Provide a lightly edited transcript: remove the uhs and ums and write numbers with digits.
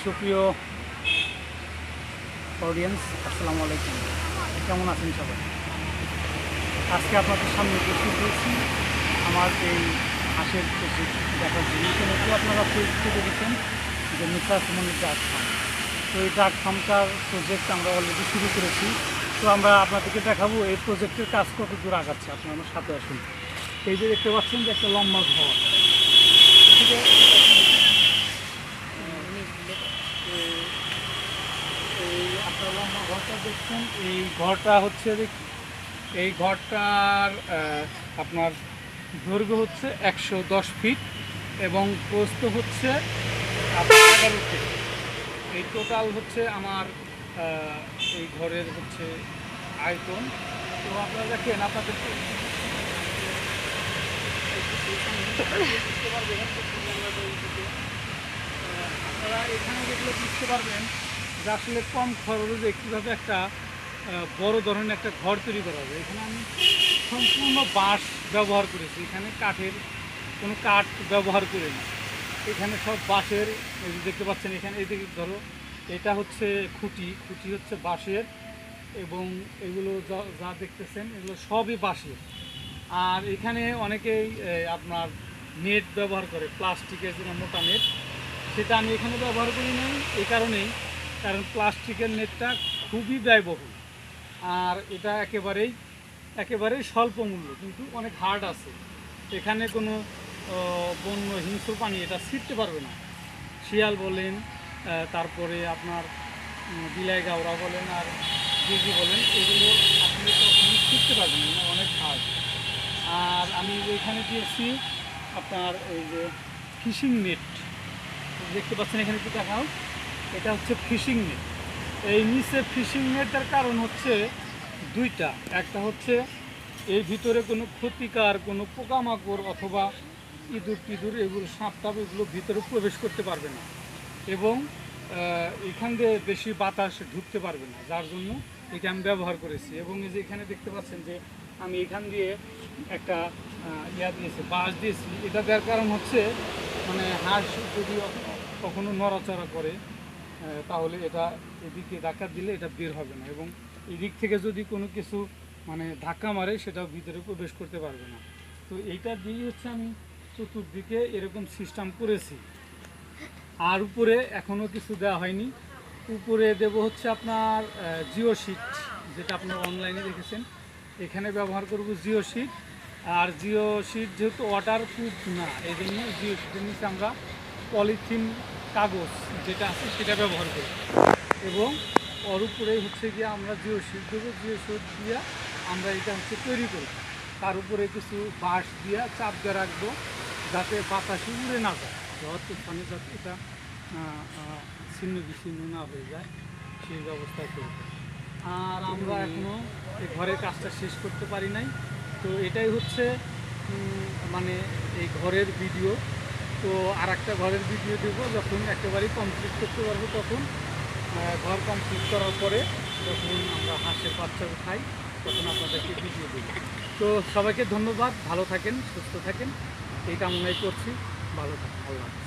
সুপ্রিয় অডিয়েন্স, আসসালামু আলাইকুম। কেমন আছেন সবাই? আজকে আপনাদের সামনে উপস্থিত হয়েছি আমার এই হাঁসের প্রজেক্ট দেখার জন্য। ইতিমধ্যে আপনারা ফেসবুকে দেখেছেন যে মিসা সুমনের ডাক ফার্ম। তো এই ডাক ফার্মটার প্রজেক্ট আমরা অলরেডি শুরু করেছি। তো আমরা আপনাদেরকে দেখাবো এই প্রজেক্টের কাজ কত দূর আগাচ্ছে। আপনারা আমার সাথে আসুন। এই যে দেখতে পাচ্ছেন যে একটা লম্বা ঘর, এদিকে এই আপনার লম্বা ঘরটা দেখছেন। এই ঘরটা হচ্ছে এই ঘরটার আপনার দৈর্ঘ্য হচ্ছে 110 ফিট এবং প্রস্থ হচ্ছে আপনার 11 ফিট। এই টোটাল হচ্ছে আমার এই ঘরের হচ্ছে আয়তন। তো আপনারা দেখেন, আপনাদেরকে বুঝতে পারবেন, আপনারা এখানে দেখলে বুঝতে পারবেন যে আসলে কম খরচে কীভাবে একটা বড় ধরনের একটা ঘর তৈরি করা হবে। এখানে আমি সম্পূর্ণ বাঁশ ব্যবহার করেছি, এখানে কাঠের কোনো কাঠ ব্যবহার করিনি। এখানে সব বাঁশের, দেখতে পাচ্ছেন এখানে এইদিকে ধরো, এটা হচ্ছে খুঁটি হচ্ছে বাঁশের, এবং এগুলো যা দেখতেছেন এগুলো সবই বাঁশের। আর এখানে অনেকেই আপনার নেট ব্যবহার করে, প্লাস্টিকের যেটা মোটা নেট, সেটা আমি এখানে ব্যবহার করি নাই এই কারণেই, কারণ প্লাস্টিকের নেটটা খুবই ব্যয়বহুল আর এটা একেবারেই স্বল্প মূল্য, কিন্তু অনেক হার্ড আছে। এখানে কোনো বন্য হিংস্র প্রাণী এটা ছিঁড়তে পারবে না। শিয়াল বলেন, তারপরে আপনার বিলাই গাওরা বলেন আর গিরগি বলেন, এগুলো আপনি কখনো ছিঁড়তে পারবেন না, অনেক হার্ড। আর আমি এখানে দিয়েছি আপনার এই যে ফিশিং নেট, দেখতে পাচ্ছেন এখানে একটু দেখাও, এটা হচ্ছে ফিশিং নেট। এই নিচে ফিশিং নেটের কারণ হচ্ছে দুইটা। একটা হচ্ছে এর ভিতরে কোনো ক্ষতিকার কোনো পোকামাকড় অথবা ইঁদুর টিঁদুর, এগুলো সাপ টাপ, এগুলো ভিতরে প্রবেশ করতে পারবে না এবং এখান দিয়ে বেশি বাতাস ঢুকতে পারবে না, যার জন্য এটা আমি ব্যবহার করেছি। এবং এই যে এখানে দেখতে পাচ্ছেন যে আমি এখান দিয়ে একটা দিয়েছি, বাঁশ দিয়েছি। এটা দেওয়ার কারণ হচ্ছে মানে হাঁস যদি কখনো নড়াচড়া করে তাহলে এটা এদিকে ধাক্কা দিলে এটা বের হবে না, এবং এদিক থেকে যদি কোনো কিছু মানে ধাক্কা মারে সেটাও ভিতরে প্রবেশ করতে পারবে না। তো এইটা দিয়ে হচ্ছে আমি চতুর্দিকে এরকম সিস্টেম করেছি। আর উপরে এখনও কিছু দেওয়া হয়নি। উপরে দেব হচ্ছে আপনার জিও শিট, যেটা আপনার অনলাইনে দেখেছেন। এখানে ব্যবহার করব জিও শিট। আর জিও শিট যেহেতু ওয়াটার প্রুফ না, এই জন্য জিও শিটের নিচে আমরা পলিথিন কাগজ যেটা আছে সেটা ব্যবহার করি, এবং ওর উপরেই হচ্ছে গিয়ে আমরা জিও শিট দেবো। জিও শিট দিয়ে আমরা এটা হচ্ছে তৈরি করি। তার উপরে কিছু বাঁশ দিয়ে চাপ দিয়ে রাখবো, যাতে বাতাসে উড়ে না যায়, ঝড় তুফানে যাতে এটা ছিন্ন বিচ্ছিন্ন না হয়ে যায়, সেই ব্যবস্থা করব। আর আমরা এখনও এই ঘরের কাজটা শেষ করতে পারি নাই। তো এটাই হচ্ছে মানে এই ঘরের ভিডিও। তো আর একটা ঘরের ভিডিও দেবো যখন একেবারেই কমপ্লিট করতে পারবো, তখন ঘর কমপ্লিট করার পরে যখন আমরা হাঁসের বাচ্চা খাই তখন আপনাদেরকে ভিডিও দেবো। তো সবাইকে ধন্যবাদ, ভালো থাকেন, সুস্থ থাকেন, এই কামনাই করছি। ভালো থাকেন, আল্লাহ হাফেজ।